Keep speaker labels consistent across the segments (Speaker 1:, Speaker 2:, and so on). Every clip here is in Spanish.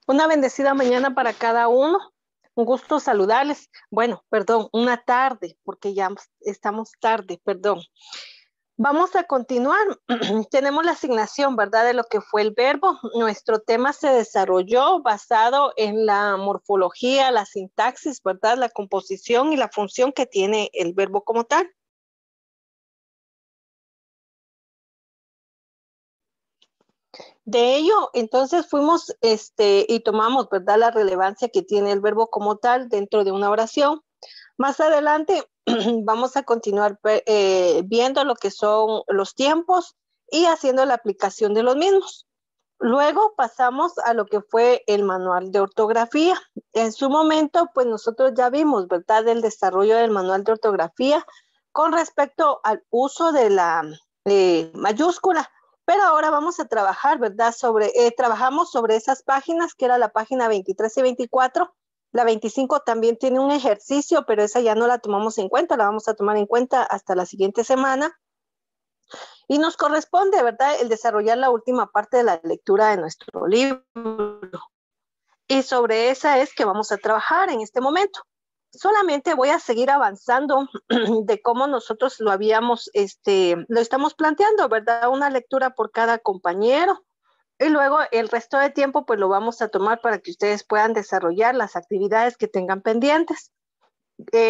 Speaker 1: Una bendecida mañana para cada uno. Un gusto saludarles. Bueno, perdón, una tarde, porque ya estamos tarde, perdón. Vamos a continuar. Tenemos la asignación, ¿verdad? De lo que fue el verbo. Nuestro tema se desarrolló basado en la morfología, la sintaxis, ¿verdad? La composición y la función que tiene el verbo como tal. De ello, entonces fuimos y tomamos, ¿verdad?, la relevancia que tiene el verbo como tal dentro de una oración. Más adelante vamos a continuar viendo lo que son los tiempos y haciendo la aplicación de los mismos. Luego pasamos a lo que fue el manual de ortografía. En su momento, pues nosotros ya vimos, ¿verdad?, el desarrollo del manual de ortografía con respecto al uso de la mayúscula. Pero ahora vamos a trabajar, ¿verdad? Trabajamos sobre esas páginas, que era la página 23 y 24. La 25 también tiene un ejercicio, pero esa ya no la tomamos en cuenta, la vamos a tomar en cuenta hasta la siguiente semana. Y nos corresponde, ¿verdad?, el desarrollar la última parte de la lectura de nuestro libro. Y sobre esa es que vamos a trabajar en este momento. Solamente voy a seguir avanzando de cómo nosotros lo habíamos, lo estamos planteando, ¿verdad? Una lectura por cada compañero. Y luego el resto de tiempo, pues lo vamos a tomar para que ustedes puedan desarrollar las actividades que tengan pendientes.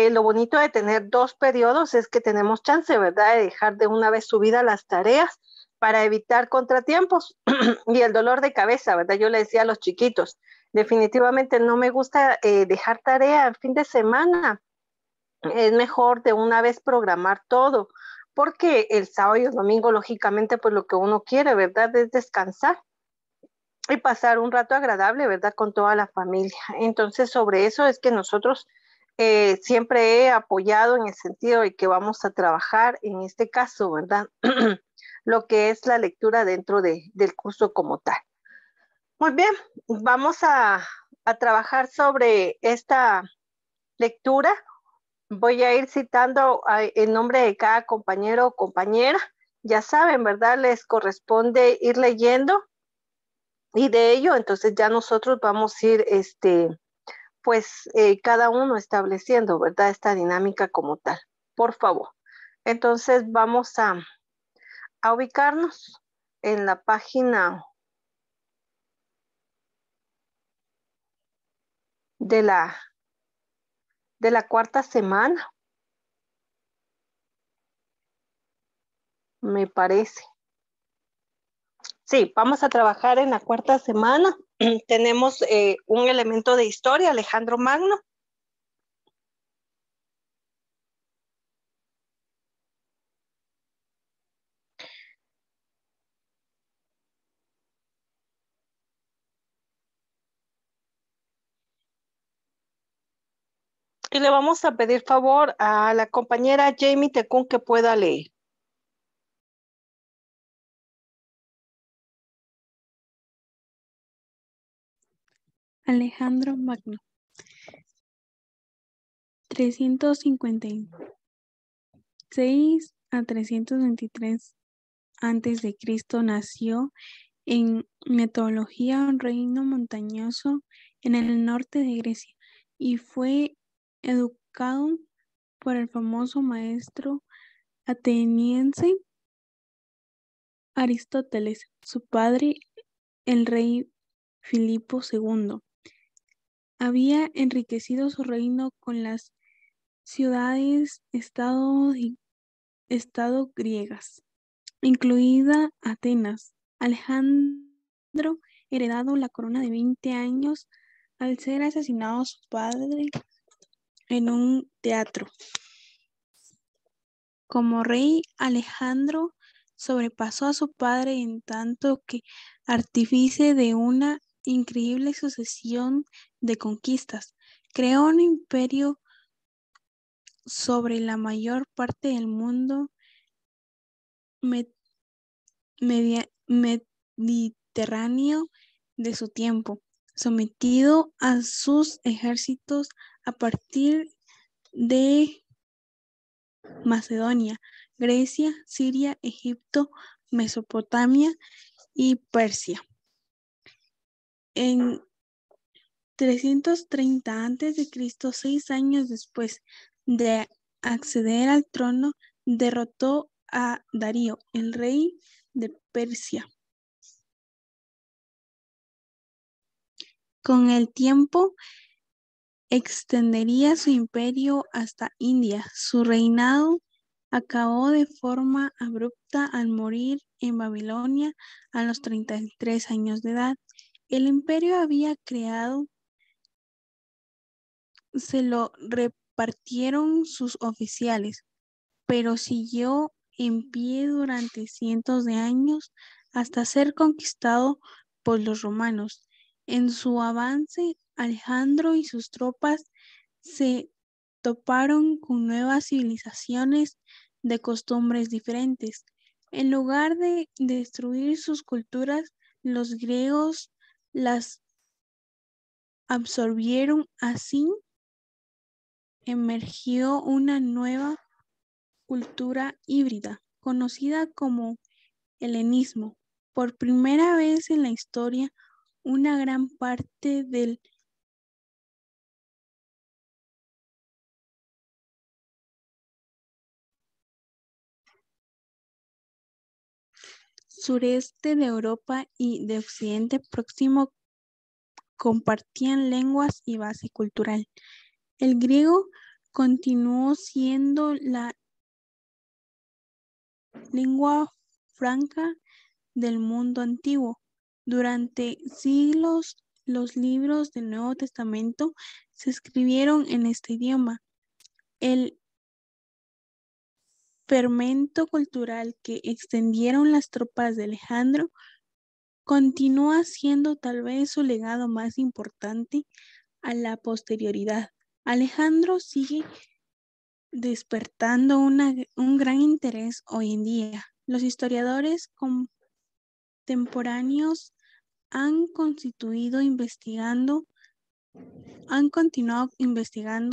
Speaker 1: Lo bonito de tener 2 periodos es que tenemos chance, ¿verdad?, de dejar de una vez subidas las tareas para evitar contratiempos y el dolor de cabeza, ¿verdad? Yo le decía a los chiquitos, definitivamente no me gusta dejar tarea el fin de semana. Es mejor de una vez programar todo, porque el sábado y el domingo, lógicamente, pues lo que uno quiere, ¿verdad?, es descansar y pasar un rato agradable, ¿verdad?, con toda la familia. Entonces, sobre eso es que nosotros siempre he apoyado en el sentido de que vamos a trabajar, en este caso, ¿verdad?, lo que es la lectura dentro del curso como tal. Muy bien, vamos a trabajar sobre esta lectura. Voy a ir citando el nombre de cada compañero o compañera. Ya saben, ¿verdad? Les corresponde ir leyendo y de ello, entonces ya nosotros vamos a ir, pues, cada uno estableciendo, ¿verdad?, esta dinámica como tal. Por favor. Entonces vamos a ubicarnos en la página de la cuarta semana, me parece. Sí, vamos a trabajar en la cuarta semana. Tenemos un elemento de historia, Alejandro Magno. Y le vamos a pedir favor a la compañera Jamie Tecún que pueda leer.
Speaker 2: Alejandro Magno, 356 a 323 antes de Cristo nació en Metodología, un reino montañoso en el norte de Grecia, y fue educado por el famoso maestro ateniense Aristóteles, su padre, el rey Filipo II. Había enriquecido su reino con las ciudades-estado griegas, incluida Atenas. Alejandro heredado la corona de 20 años al ser asesinado su padre en un teatro. Como rey, Alejandro sobrepasó a su padre en tanto que artífice de una increíble sucesión de conquistas. Creó un imperio sobre la mayor parte del mundo mediterráneo de su tiempo, sometido a sus ejércitos a partir de Macedonia, Grecia, Siria, Egipto, Mesopotamia y Persia. En 330 a.C., 6 años después de acceder al trono, derrotó a Darío, el rey de Persia. Con el tiempo, extendería su imperio hasta India. Su reinado acabó de forma abrupta al morir en Babilonia a los 33 años de edad. El imperio había creado, se lo repartieron sus oficiales, pero siguió en pie durante cientos de años hasta ser conquistado por los romanos. En su avance, Alejandro y sus tropas se toparon con nuevas civilizaciones de costumbres diferentes. En lugar de destruir sus culturas, los griegos las absorbieron. Así emergió una nueva cultura híbrida, conocida como helenismo. Por primera vez en la historia, una gran parte del sureste de Europa y de Occidente Próximo compartían lenguas y base cultural. El griego continuó siendo la lengua franca del mundo antiguo. Durante siglos, los libros del Nuevo Testamento se escribieron en este idioma. El fermento cultural que extendieron las tropas de Alejandro continúa siendo tal vez su legado más importante a la posterioridad. Alejandro sigue despertando un gran interés hoy en día. Los historiadores contemporáneos han continuado investigando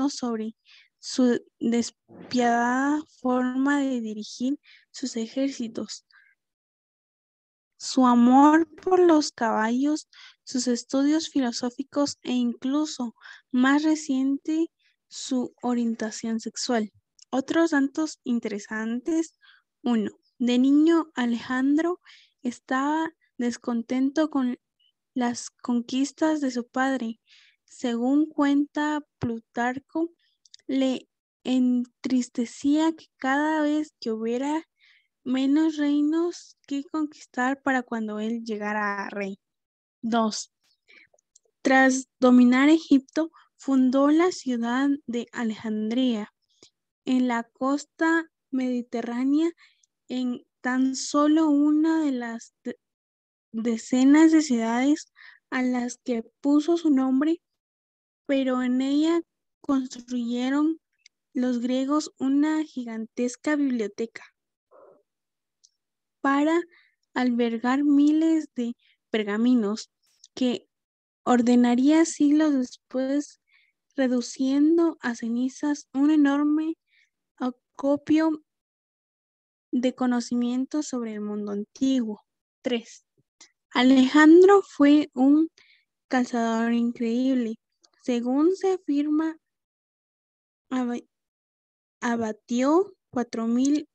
Speaker 2: sobre su despiadada forma de dirigir sus ejércitos, su amor por los caballos, sus estudios filosóficos e incluso, más reciente, su orientación sexual. Otros datos interesantes. 1. De niño, Alejandro estaba descontento con las conquistas de su padre. Según cuenta Plutarco, le entristecía que cada vez que hubiera menos reinos que conquistar para cuando él llegara a rey. 2. Tras dominar Egipto, fundó la ciudad de Alejandría en la costa mediterránea, en tan solo una de las decenas de ciudades a las que puso su nombre, pero en ella construyeron los griegos una gigantesca biblioteca para albergar miles de pergaminos que ordenaría siglos después, reduciendo a cenizas un enorme acopio de conocimientos sobre el mundo antiguo. 3. Alejandro fue un cazador increíble. Según se afirma, abatió 4.000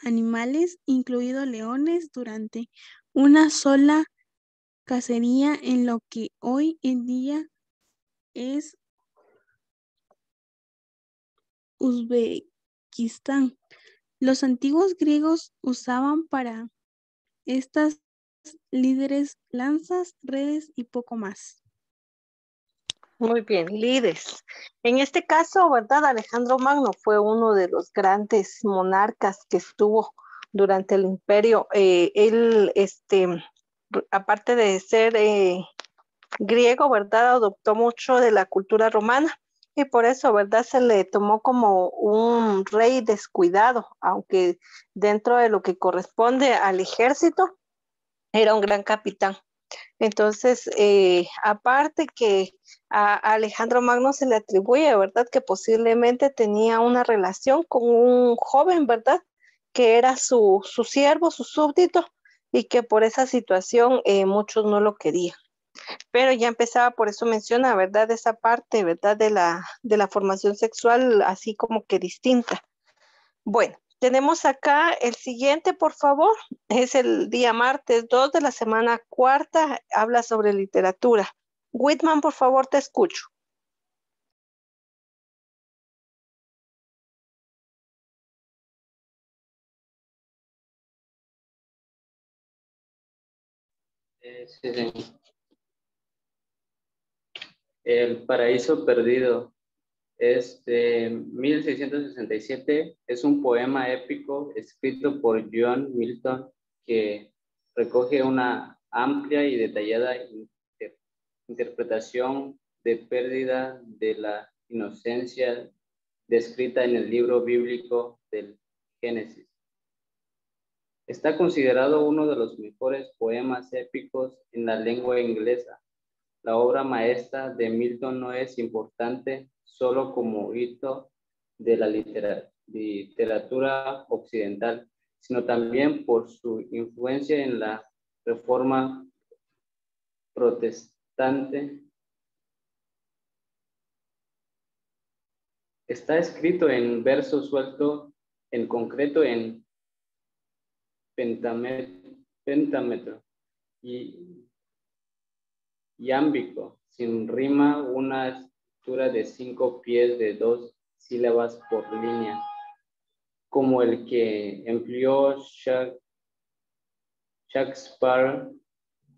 Speaker 2: animales, incluidos leones, durante una sola cacería en lo que hoy en día es Uzbekistán. Los antiguos griegos usaban para estas líderes lanzas, redes y poco más.
Speaker 1: Muy bien, líderes. En este caso, ¿verdad? Alejandro Magno fue uno de los grandes monarcas que estuvo durante el imperio. Él, aparte de ser griego, ¿verdad? Adoptó mucho de la cultura romana y por eso, ¿verdad? Se le tomó como un rey descuidado, aunque dentro de lo que corresponde al ejército, era un gran capitán. Entonces, aparte que a Alejandro Magno se le atribuye, ¿verdad? Que posiblemente tenía una relación con un joven, ¿verdad? Que era su siervo, su súbdito, y que por esa situación muchos no lo querían. Pero ya empezaba, por eso menciona, ¿verdad? Esa parte, ¿verdad? De la formación sexual, así como que distinta. Bueno, tenemos acá el siguiente, por favor. Es el día martes 2 de la semana cuarta. Habla sobre literatura. Whitman, por favor, te escucho.
Speaker 3: Sí, sí. El paraíso perdido es de 1667. Es un poema épico escrito por John Milton que recoge una amplia y detallada interpretación de pérdida de la inocencia descrita en el libro bíblico del Génesis. Está considerado uno de los mejores poemas épicos en la lengua inglesa. La obra maestra de Milton no es importante solo como hito de la literatura occidental, sino también por su influencia en la Reforma protestante. Está escrito en verso suelto, en concreto en pentámetro y iámbico, sin rima, una estructura de 5 pies de 2 sílabas por línea, como el que empleó Shakespeare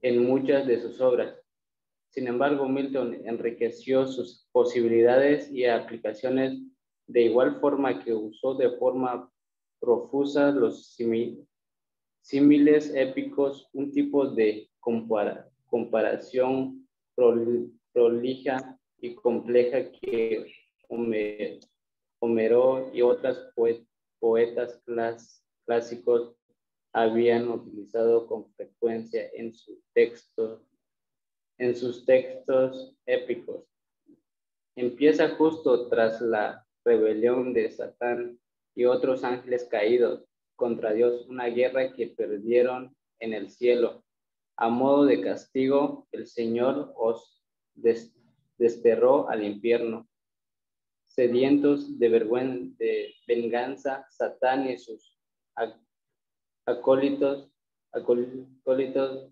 Speaker 3: en muchas de sus obras. Sin embargo, Milton enriqueció sus posibilidades y aplicaciones de igual forma que usó de forma profusa los símiles épicos, un tipo de comparación prolija y compleja que Homero y otros poetas clásicos habían utilizado con frecuencia en sus textos épicos. Empieza justo tras la rebelión de Satán y otros ángeles caídos contra Dios, una guerra que perdieron en el cielo. A modo de castigo, el Señor os desterró al infierno. Sedientos de venganza, Satán y sus acólitos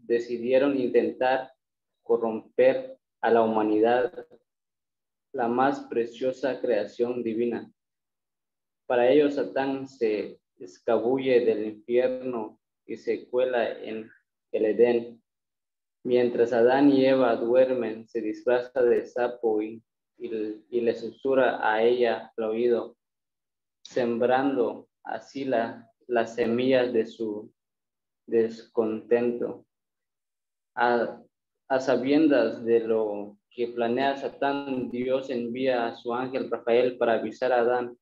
Speaker 3: decidieron intentar corromper a la humanidad, la más preciosa creación divina. Para ello, Satán se escabulle del infierno y se cuela en el Edén. Mientras Adán y Eva duermen, se disfraza de sapo y le susurra a ella al oído, sembrando así las semillas de su descontento. A sabiendas de lo que planea Satán, Dios envía a su ángel Rafael para avisar a Adán.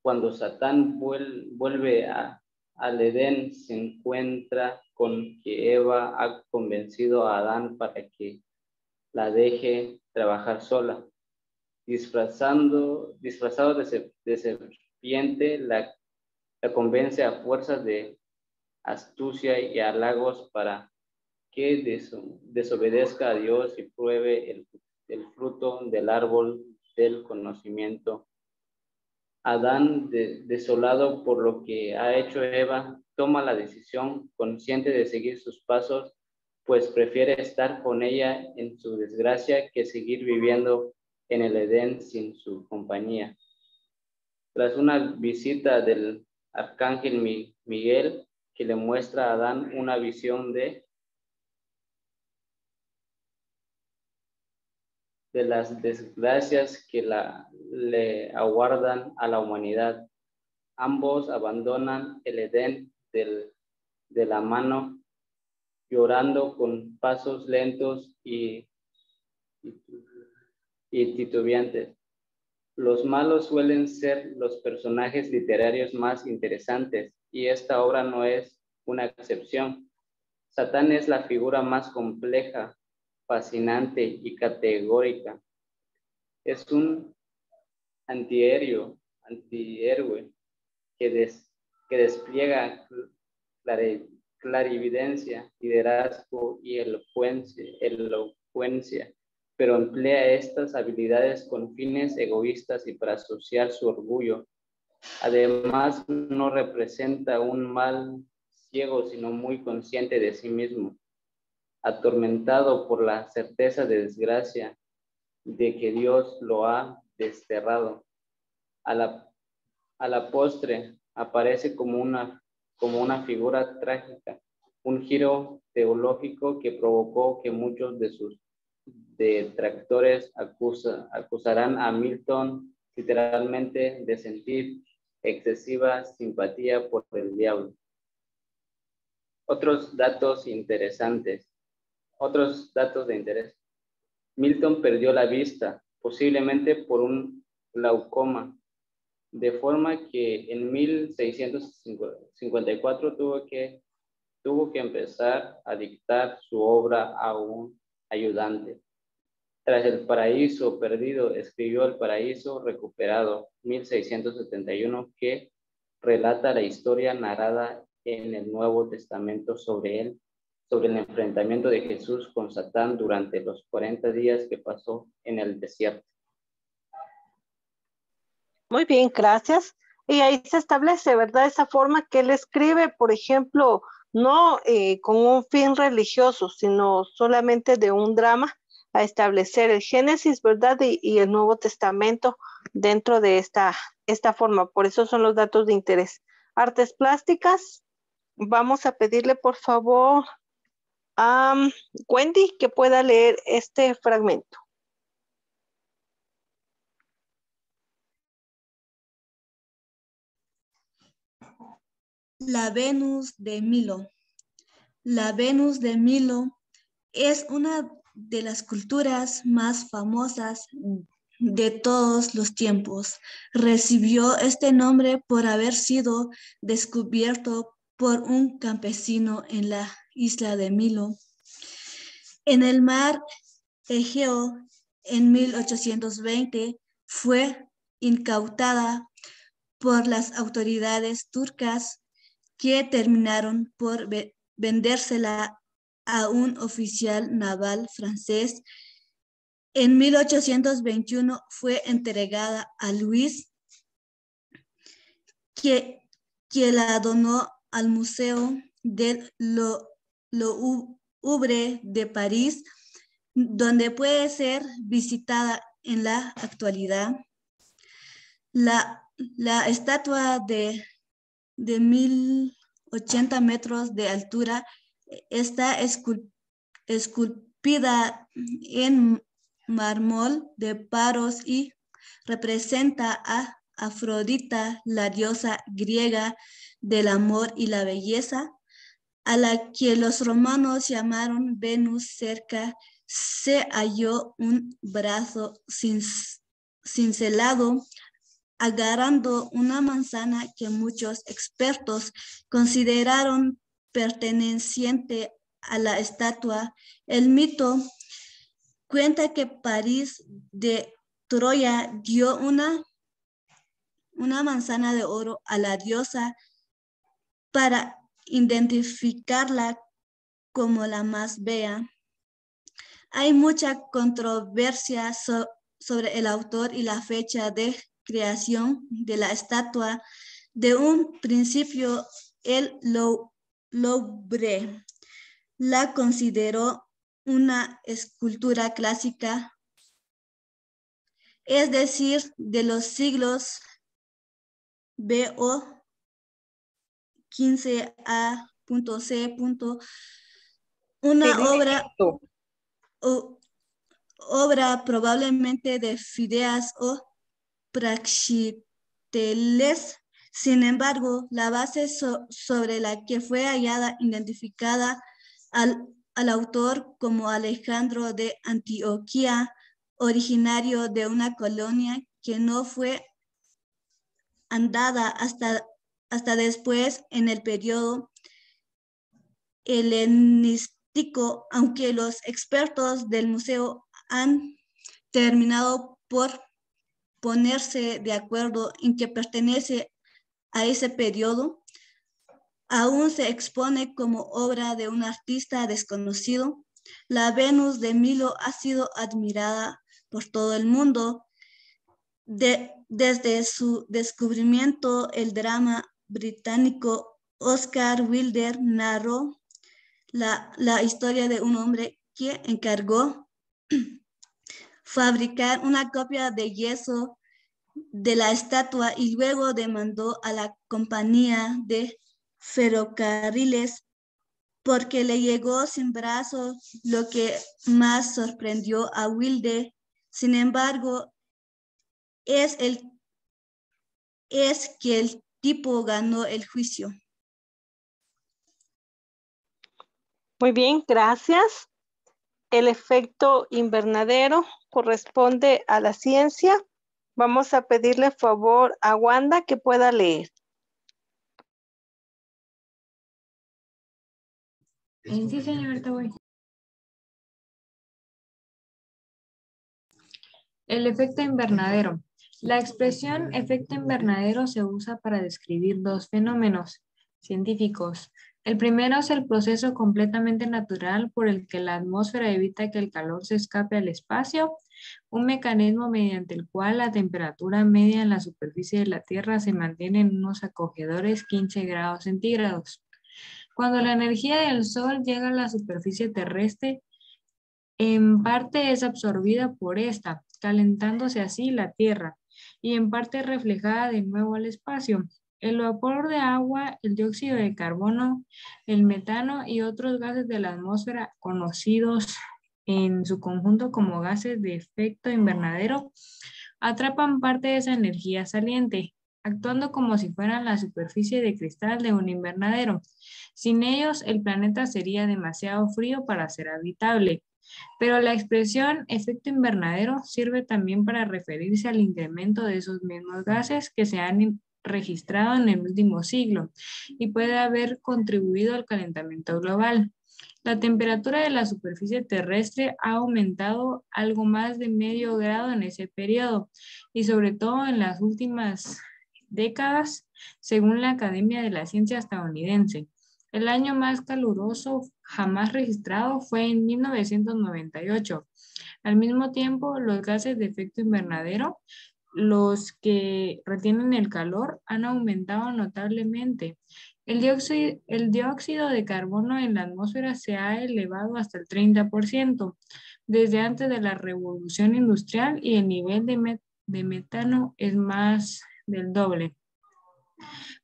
Speaker 3: Cuando Satán vuelve al Edén, se encuentra con que Eva ha convencido a Adán para que la deje trabajar sola. Disfrazado de serpiente, la convence a fuerzas de astucia y halagos para que desobedezca a Dios y pruebe el fruto del árbol del conocimiento. Adán, desolado por lo que ha hecho Eva, toma la decisión consciente de seguir sus pasos, pues prefiere estar con ella en su desgracia que seguir viviendo en el Edén sin su compañía. Tras una visita del arcángel Miguel, que le muestra a Adán una visión de las desgracias que le aguardan a la humanidad. Ambos abandonan el Edén de la mano, llorando con pasos lentos y titubeantes. Los malos suelen ser los personajes literarios más interesantes y esta obra no es una excepción. Satán es la figura más compleja, fascinante y categórica. Es un antihéroe que despliega clarividencia, liderazgo y elocuencia, pero emplea estas habilidades con fines egoístas y para asociar su orgullo. Además, no representa un mal ciego, sino muy consciente de sí mismo, atormentado por la certeza de desgracia de que Dios lo ha desterrado. A la postre aparece como una figura trágica, un giro teológico que provocó que muchos de sus detractores acusarán a Milton literalmente de sentir excesiva simpatía por el diablo. Otros datos de interés. Milton perdió la vista, posiblemente por un glaucoma, de forma que en 1654 tuvo que empezar a dictar su obra a un ayudante. Tras El paraíso perdido, escribió El paraíso recuperado, 1671, que relata la historia narrada en el Nuevo Testamento sobre el enfrentamiento de Jesús con Satán durante los 40 días que pasó en el desierto.
Speaker 1: Muy bien, gracias. Y ahí se establece, ¿verdad? Esa forma que él escribe, por ejemplo, no con un fin religioso, sino solamente de un drama, a establecer el Génesis, ¿verdad? Y el Nuevo Testamento dentro de esta forma. Por eso son los datos de interés. Artes plásticas, vamos a pedirle, por favor, a Wendy que pueda leer este fragmento.
Speaker 4: La Venus de Milo. La Venus de Milo es una de las esculturas más famosas de todos los tiempos. Recibió este nombre por haber sido descubierto por un campesino en la isla de Milo. En el mar Egeo, en 1820, fue incautada por las autoridades turcas, que terminaron por vendérsela a un oficial naval francés. En 1821 fue entregada a Luis, que la donó al Museo del Louvre de París, donde puede ser visitada en la actualidad. La estatua de 1080 metros de altura está esculpida en mármol de Paros y representa a Afrodita, la diosa griega del amor y la belleza, a la que los romanos llamaron Venus. Cerca se halló un brazo cincelado agarrando una manzana que muchos expertos consideraron perteneciente a la estatua. El mito cuenta que París de Troya dio una manzana de oro a la diosa para identificarla como la más bella. Hay mucha controversia sobre el autor y la fecha de creación de la estatua. De un principio, el Louvre la consideró una escultura clásica, es decir, de los siglos BO 15 a.C. Una obra probablemente de Fidias o Praxiteles. Sin embargo, la base sobre la que fue hallada identificada al autor como Alejandro de Antioquía, originario de una colonia que no fue andada hasta después en el periodo helenístico, aunque los expertos del museo han terminado por ponerse de acuerdo en que pertenece a ese periodo. aún se expone como obra de un artista desconocido. La Venus de Milo ha sido admirada por todo el mundo. Desde su descubrimiento, el drama británico Oscar Wilde narró la historia de un hombre que encargó fabricar una copia de yeso de la estatua y luego demandó a la compañía de ferrocarriles porque le llegó sin brazos, lo que más sorprendió a Wilde. Sin embargo, es que el tipo ganó el juicio.
Speaker 1: Muy bien, gracias. El efecto invernadero corresponde a la ciencia. Vamos a pedirle favor a Wanda que pueda leer.
Speaker 5: Sí, señorita, voy. El efecto invernadero. La expresión efecto invernadero se usa para describir dos fenómenos científicos. El primero es el proceso completamente natural por el que la atmósfera evita que el calor se escape al espacio, un mecanismo mediante el cual la temperatura media en la superficie de la Tierra se mantiene en unos acogedores 15 grados centígrados. Cuando la energía del Sol llega a la superficie terrestre, en parte es absorbida por esta, calentándose así la Tierra, y en parte reflejada de nuevo al espacio. El vapor de agua, el dióxido de carbono, el metano y otros gases de la atmósfera, conocidos en su conjunto como gases de efecto invernadero, atrapan parte de esa energía saliente, actuando como si fueran la superficie de cristal de un invernadero. Sin ellos, el planeta sería demasiado frío para ser habitable. Pero la expresión efecto invernadero sirve también para referirse al incremento de esos mismos gases que se han registrado en el último siglo y puede haber contribuido al calentamiento global. La temperatura de la superficie terrestre ha aumentado algo más de medio grado en ese periodo y sobre todo en las últimas décadas, según la Academia de la Ciencia estadounidense. El año más caluroso jamás registrado fue en 1998. Al mismo tiempo, los gases de efecto invernadero, los que retienen el calor, han aumentado notablemente. El dióxido de carbono en la atmósfera se ha elevado hasta el 30% desde antes de la revolución industrial y el nivel de metano es más del doble.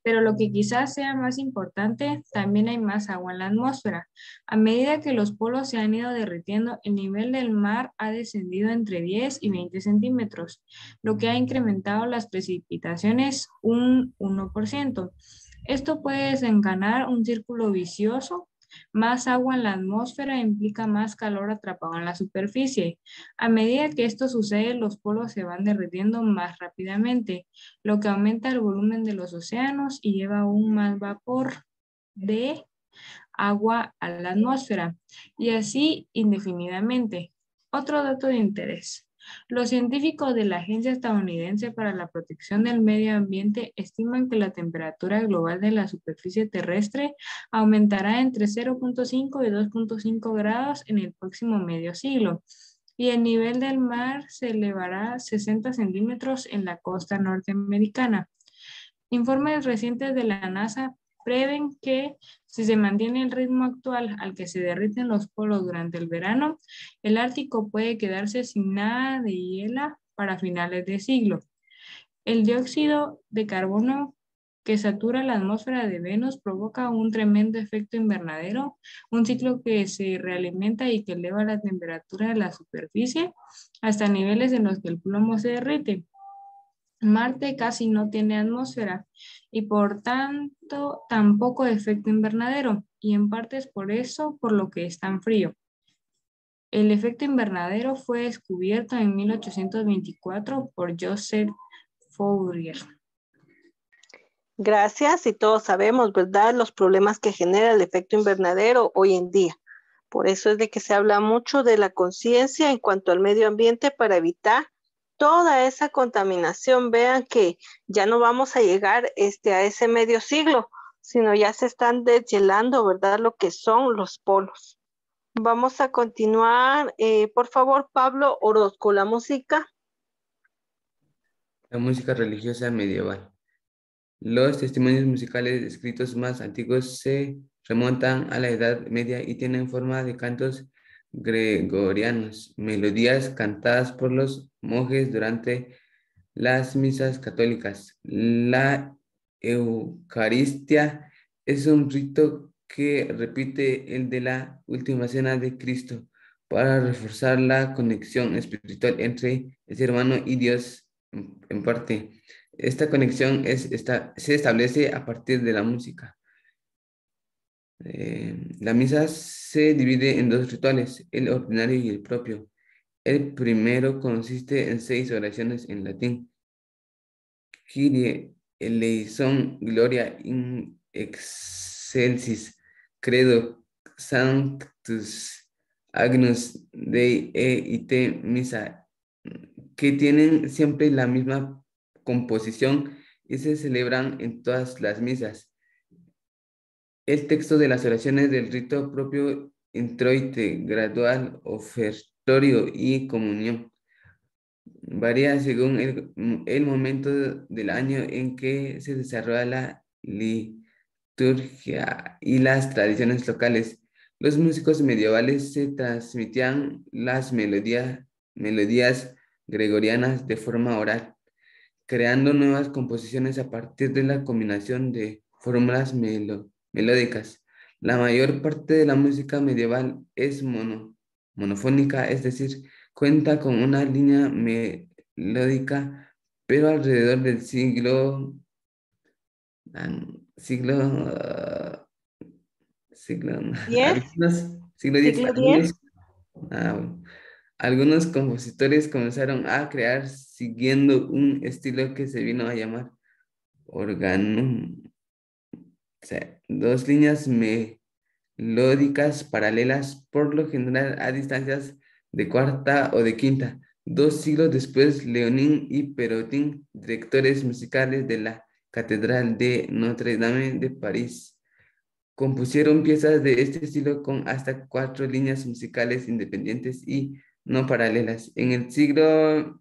Speaker 5: Pero lo que quizás sea más importante, también hay más agua en la atmósfera. A medida que los polos se han ido derritiendo, el nivel del mar ha descendido entre 10 y 20 centímetros, lo que ha incrementado las precipitaciones un 1%. Esto puede desencadenar un círculo vicioso. Más agua en la atmósfera implica más calor atrapado en la superficie. A medida que esto sucede, los polos se van derritiendo más rápidamente, lo que aumenta el volumen de los océanos y lleva aún más vapor de agua a la atmósfera, y así indefinidamente. Otro dato de interés. Los científicos de la Agencia Estadounidense para la Protección del Medio Ambiente estiman que la temperatura global de la superficie terrestre aumentará entre 0.5 y 2.5 grados en el próximo medio siglo, y el nivel del mar se elevará 60 centímetros en la costa norteamericana. Informes recientes de la NASA prevén que si se mantiene el ritmo actual al que se derriten los polos durante el verano, el Ártico puede quedarse sin nada de hielo para finales de siglo. El dióxido de carbono que satura la atmósfera de Venus provoca un tremendo efecto invernadero, un ciclo que se realimenta y que eleva la temperatura de la superficie hasta niveles en los que el plomo se derrite. Marte casi no tiene atmósfera y por tanto tampoco efecto invernadero, y en parte es por eso por lo que es tan frío. El efecto invernadero fue descubierto en 1824 por Joseph Fourier.
Speaker 1: Gracias, y todos sabemos, ¿verdad?, los problemas que genera el efecto invernadero hoy en día. Por eso es de que se habla mucho de la conciencia en cuanto al medio ambiente para evitar toda esa contaminación. Vean que ya no vamos a llegar a ese medio siglo sino ya se están deshielando, ¿verdad? Lo que son los polos. Vamos a continuar. Por favor, Pablo Orozco, la música.
Speaker 6: La música religiosa medieval. Los testimonios musicales escritos más antiguos se remontan a la Edad Media y tienen forma de cantos gregorianos, melodías cantadas por los monjes durante las misas católicas. La Eucaristía es un rito que repite el de la última cena de Cristo para reforzar la conexión espiritual entre el ser humano y Dios en parte. Esta conexión se establece a partir de la música. La misa se divide en dos rituales, el ordinario y el propio. El primero consiste en 6 oraciones en latín. Kyrie eleison, Gloria in excelsis, Credo, Sanctus, Agnus Dei et te Missa, que tienen siempre la misma composición y se celebran en todas las misas. El texto de las oraciones del rito propio, introite, gradual, ofertorio y comunión. Varía según el momento del año en que se desarrolla la liturgia y las tradiciones locales. Los músicos medievales se transmitían las melodías gregorianas de forma oral, creando nuevas composiciones a partir de la combinación de fórmulas melódicas. La mayor parte de la música medieval es monofónica, es decir, cuenta con una línea melódica, pero alrededor del siglo
Speaker 1: ¿10?
Speaker 6: siglo X,
Speaker 1: ¿Siglo 10?
Speaker 6: bueno, algunos compositores comenzaron a crear siguiendo un estilo que se vino a llamar organum, o sea, dos líneas melódicas paralelas, por lo general a distancias de cuarta o de quinta. 2 siglos después, Leonin y Perotin, directores musicales de la Catedral de Notre Dame de París, compusieron piezas de este estilo con hasta 4 líneas musicales independientes y no paralelas. En el siglo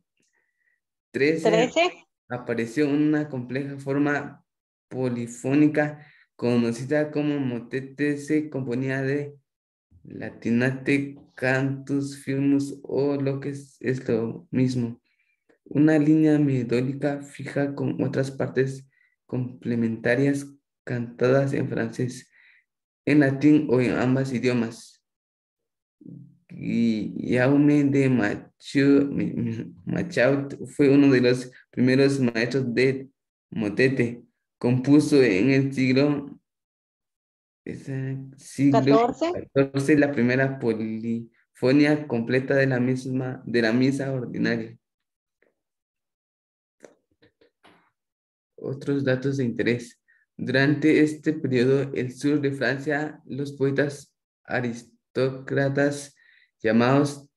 Speaker 6: XIII
Speaker 1: 13.
Speaker 6: apareció una compleja forma polifónica conocida como motete. Se componía de latinate, cantus, firmus o lo que es lo mismo. Una línea melódica fija con otras partes complementarias cantadas en francés, en latín o en ambos idiomas. Guillaume de Machaut fue uno de los primeros maestros de motete. Compuso en el siglo
Speaker 1: 14.
Speaker 6: XIV la primera polifonía completa de la misa ordinaria. Otros datos de interés. Durante este periodo, el sur de Francia, los poetas aristócratas llamados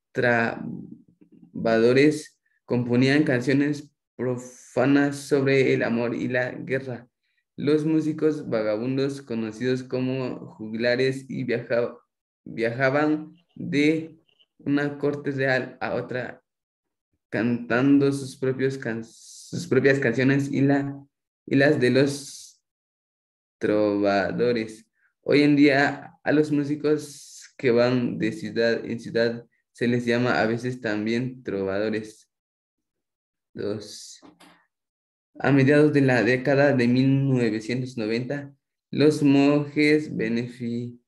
Speaker 6: trovadores componían canciones profanas sobre el amor y la guerra. Los músicos vagabundos, conocidos como juglares, y viajaban de una corte real a otra cantando sus propias canciones y las de los trovadores. Hoy en día a los músicos que van de ciudad en ciudad se les llama a veces también trovadores. A mediados de la década de 1990, los monjes benedictinos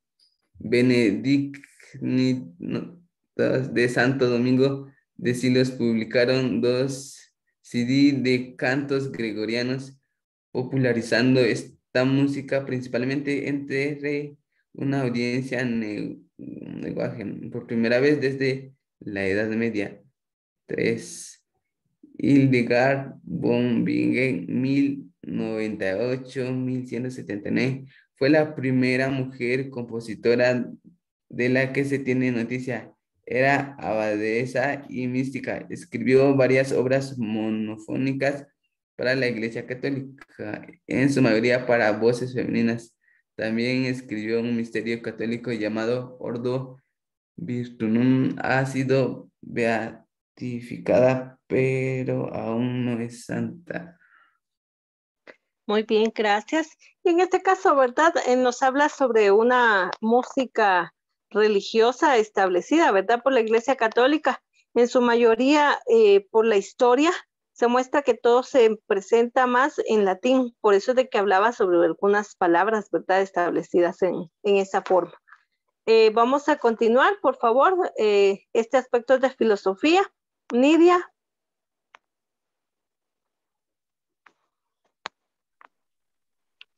Speaker 6: de Santo Domingo de Silos publicaron 2 CD de cantos gregorianos, popularizando esta música principalmente entre una audiencia neguaje por primera vez desde la Edad Media. 3. Hildegard von Bingen, 1098-1179, fue la primera mujer compositora de la que se tiene noticia. Era abadesa y mística. Escribió varias obras monofónicas para la Iglesia Católica, en su mayoría para voces femeninas. También escribió un misterio católico llamado Ordo Virtunum. Ha sido beatificada, pero aún no es santa.
Speaker 1: Muy bien, gracias. Y en este caso, ¿verdad? Nos habla sobre una música religiosa establecida, ¿verdad? Por la Iglesia Católica. En su mayoría, por la historia, se muestra que todo se presenta más en latín. Por eso es de que hablaba sobre algunas palabras, ¿verdad? Establecidas en esa forma. Vamos a continuar, por favor. Este aspecto es de filosofía. Nidia.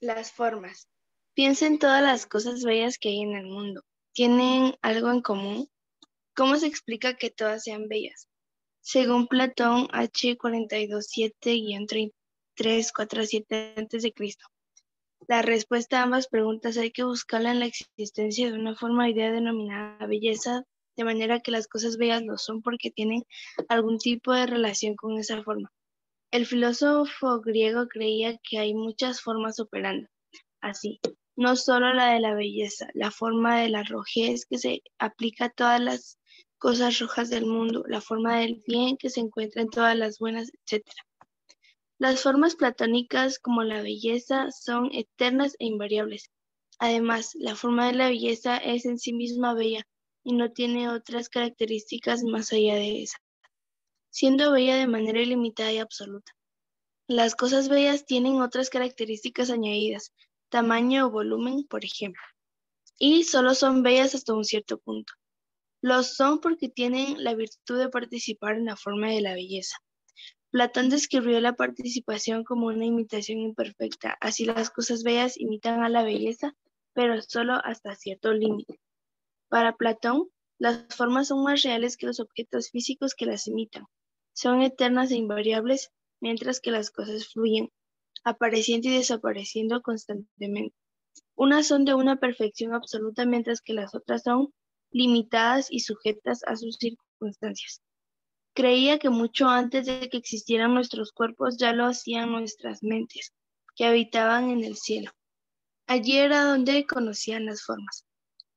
Speaker 7: Las formas. Piensa en todas las cosas bellas que hay en el mundo. ¿Tienen algo en común? ¿Cómo se explica que todas sean bellas? Según Platón, H 427-3347 a.C. La respuesta a ambas preguntas hay que buscarla en la existencia de una forma o idea denominada belleza, de manera que las cosas bellas lo son porque tienen algún tipo de relación con esa forma. El filósofo griego creía que hay muchas formas operando. Así, no solo la de la belleza, la forma de la rojez que se aplica a todas las cosas rojas del mundo, la forma del bien que se encuentra en todas las buenas, etc. Las formas platónicas, como la belleza, son eternas e invariables. Además, la forma de la belleza es en sí misma bella y no tiene otras características más allá de esa, siendo bella de manera ilimitada y absoluta. Las cosas bellas tienen otras características añadidas, tamaño o volumen, por ejemplo, y solo son bellas hasta un cierto punto. Lo son porque tienen la virtud de participar en la forma de la belleza. Platón describió la participación como una imitación imperfecta, así las cosas bellas imitan a la belleza, pero solo hasta cierto límite. Para Platón, las formas son más reales que los objetos físicos que las imitan. Son eternas e invariables, mientras que las cosas fluyen, apareciendo y desapareciendo constantemente. Unas son de una perfección absoluta, mientras que las otras son limitadas y sujetas a sus circunstancias. Creía que mucho antes de que existieran nuestros cuerpos ya lo hacían nuestras mentes, que habitaban en el cielo. Allí era donde conocían las formas.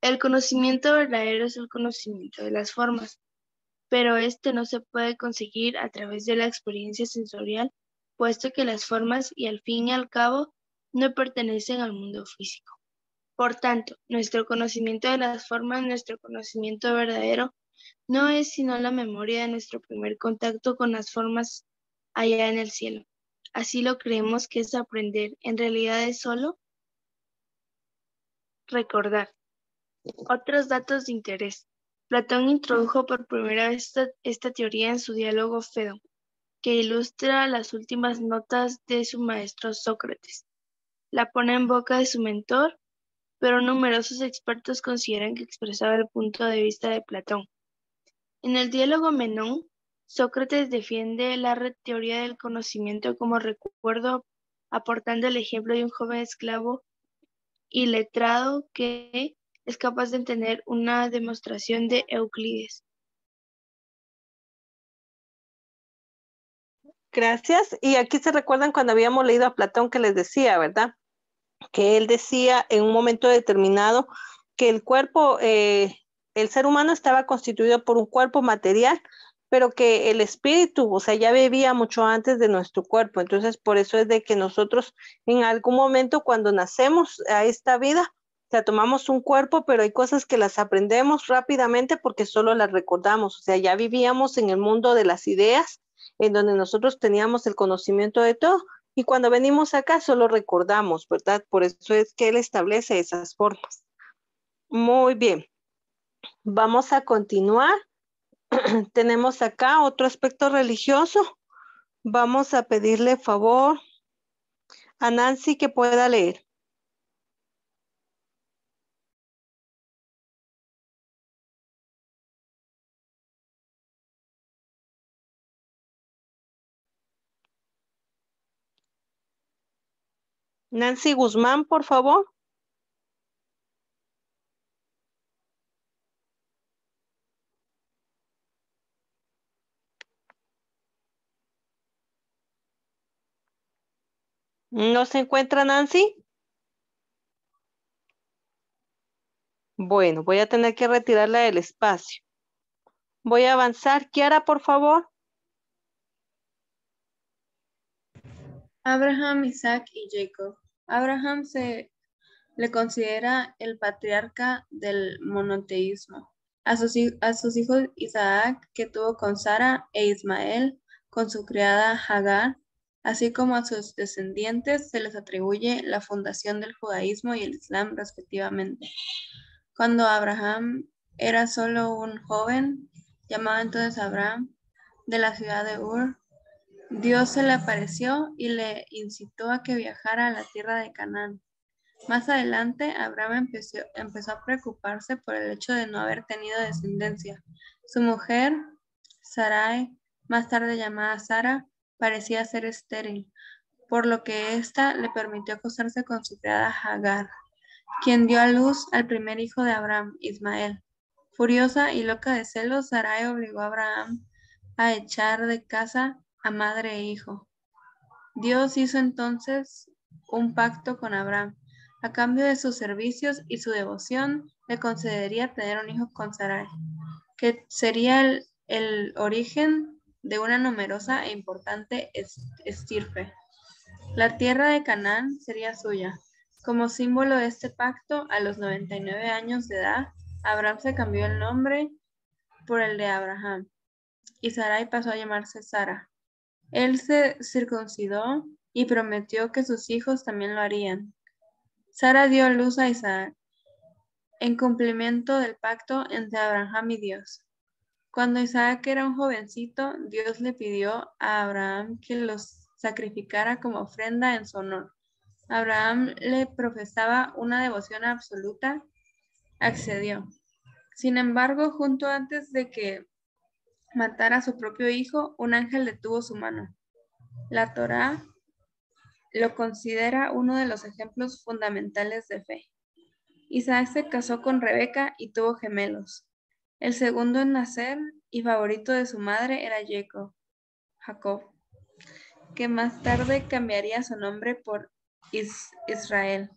Speaker 7: El conocimiento verdadero es el conocimiento de las formas, pero este no se puede conseguir a través de la experiencia sensorial, puesto que las formas, y al fin y al cabo, no pertenecen al mundo físico. Por tanto, nuestro conocimiento de las formas, nuestro conocimiento verdadero, no es sino la memoria de nuestro primer contacto con las formas allá en el cielo. Así lo creemos que es aprender, en realidad es solo recordar. Otros datos de interés. Platón introdujo por primera vez esta teoría en su diálogo Fedón, que ilustra las últimas notas de su maestro Sócrates. La pone en boca de su mentor, pero numerosos expertos consideran que expresaba el punto de vista de Platón. En el diálogo Menón, Sócrates defiende la teoría del conocimiento como recuerdo, aportando el ejemplo de un joven esclavo iletrado que es capaz de entender una demostración de Euclides.
Speaker 1: Gracias. Y aquí se recuerdan cuando habíamos leído a Platón que les decía, ¿verdad? Que él decía en un momento determinado que el cuerpo, el ser humano estaba constituido por un cuerpo material, pero que el espíritu, o sea, ya vivía mucho antes de nuestro cuerpo. Entonces, por eso es de que nosotros en algún momento cuando nacemos a esta vida, o sea, tomamos un cuerpo, pero hay cosas que las aprendemos rápidamente porque solo las recordamos. O sea, ya vivíamos en el mundo de las ideas, en donde nosotros teníamos el conocimiento de todo, y cuando venimos acá solo recordamos, ¿verdad? Por eso es que él establece esas formas. Muy bien, vamos a continuar. Tenemos acá otro aspecto religioso. Vamos a pedirle favor a Nancy que pueda leer. Nancy Guzmán, por favor. ¿No se encuentra Nancy? Bueno, voy a tener que retirarla del espacio. Voy a avanzar. Kiara, por favor.
Speaker 8: Abraham, Isaac y Jacob. Abraham se le considera el patriarca del monoteísmo. A sus hijos Isaac, que tuvo con Sara, e Ismael, con su criada Hagar, así como a sus descendientes, se les atribuye la fundación del judaísmo y el islam respectivamente. Cuando Abraham era solo un joven, llamado entonces Abraham, de la ciudad de Ur, Dios se le apareció y le incitó a que viajara a la tierra de Canaán. Más adelante, Abraham empezó a preocuparse por el hecho de no haber tenido descendencia. Su mujer, Sarai, más tarde llamada Sara, parecía ser estéril, por lo que ésta le permitió acostarse con su criada Hagar, quien dio a luz al primer hijo de Abraham, Ismael. Furiosa y loca de celos, Sarai obligó a Abraham a echar de casa a madre e hijo. Dios hizo entonces un pacto con Abraham. A cambio de sus servicios y su devoción, le concedería tener un hijo con Sarai, que sería el origen de una numerosa e importante estirpe. La tierra de Canaán sería suya. Como símbolo de este pacto, a los 99 años de edad, Abraham se cambió el nombre por el de Abraham, y Sarai pasó a llamarse Sara. Él se circuncidó y prometió que sus hijos también lo harían. Sara dio a luz a Isaac, en cumplimiento del pacto entre Abraham y Dios. Cuando Isaac era un jovencito, Dios le pidió a Abraham que los sacrificara como ofrenda en su honor. Abraham le profesaba una devoción absoluta, accedió. Sin embargo, justo antes de que matara a su propio hijo, un ángel detuvo su mano. La Torá lo considera uno de los ejemplos fundamentales de fe. Isaac se casó con Rebeca y tuvo gemelos. El segundo en nacer y favorito de su madre era Jacob, que más tarde cambiaría su nombre por Israel.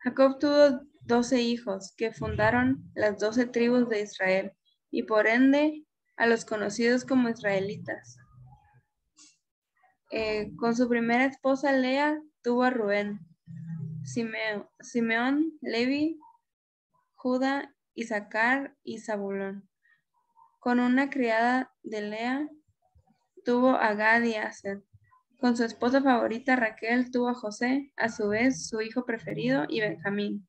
Speaker 8: Jacob tuvo 12 hijos que fundaron las 12 tribus de Israel y por ende a los conocidos como israelitas. Con su primera esposa Lea tuvo a Rubén, Simeón, Levi, Judá, Isaacar y Zabulón. Con una criada de Lea tuvo a Gad y Aser. Con su esposa favorita Raquel tuvo a José, a su vez su hijo preferido, y Benjamín.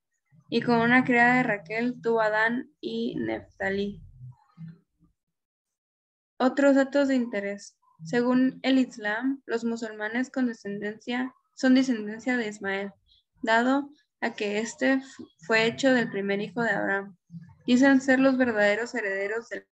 Speaker 8: Y con una criada de Raquel tuvo a Dan y Neftalí. Otros datos de interés. Según el Islam, los musulmanes son descendencia de Ismael, dado a que este fue hecho del primer hijo de Abraham. Dicen ser los verdaderos herederos del